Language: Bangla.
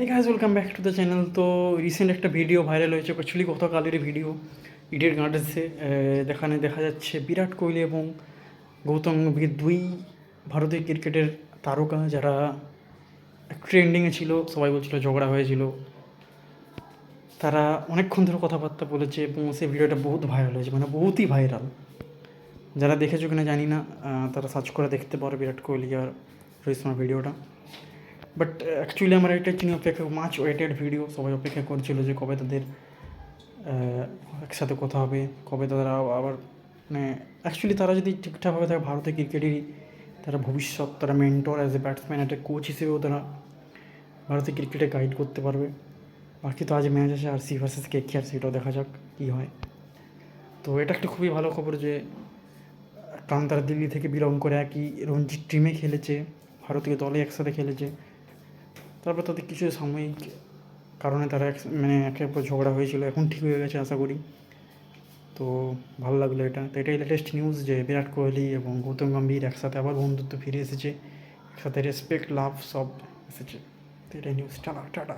এই guys welcome back to the channel. তো রিসেন্ট একটা ভিডিও ভাইরাল হয়েছে, অ্যাকচুয়ালি গতকালের ভিডিও ইডেন গার্ডেন্সে। দেখা যাচ্ছে বিরাট কোহলি এবং গৌতম গম্ভীর দুই ভারতীয় ক্রিকেটের তারকা, যারা ট্রেন্ডিংয়ে ছিল। সবাই বলছিল ঝগড়া হয়েছিল, তারা অনেকক্ষণ ধরে কথাবার্তা বলেছে এবং সেই ভিডিওটা বহুত ভাইরাল হয়েছে, মানে বহুতই ভাইরাল। যারা দেখেছো কিনা জানি না, তারা সার্চ করে দেখতে পারো বিরাট কোহলি আর রোহিত শর্মার ভিডিওটা। বাট অ্যাকচুয়ালি আমার একটা চিনি অপেক্ষা মাচ ওয়েটেড ভিডিও। সবাই অপেক্ষা করছিল যে কবে তাদের একসাথে কথা হবে, কবে তারা আবার, মানে অ্যাকচুয়ালি তারা যদি ঠিকঠাকভাবে থাকে ভারতের ক্রিকেটেরই তারা ভবিষ্যৎ, তারা মেন্টর অ্যাজ এ ব্যাটসম্যান, একটা কোচ হিসেবেও তারা ভারতের ক্রিকেটে গাইড করতে পারবে। বাকি তো আজ ম্যাচ আছে আরসি ভার্সেস কেকেআর, সেটাও দেখা যাক কী হয়। তো এটা একটা খুবই ভালো খবর যে কারণ তারা দিল্লি থেকে বিলং করে একই রঞ্জি টিমে খেলেছে, ভারতীয় দলে একসাথে খেলেছে। তারপর তাদের কিছু সাময়িক কারণে তারা মানে একের পর ঝগড়া হয়েছিল, এখন ঠিক হয়ে গেছে আশা করি। তো ভালো লাগলো এটা। তো এটাই লেটেস্ট নিউজ যে বিরাট কোহলি এবং গৌতম গম্ভীর একসাথে আবার বন্ধুত্ব ফিরে এসেছে, একসাথে রেসপেক্ট লাভ সব এসেছে। তো এটাই নিউজ। Tata tata.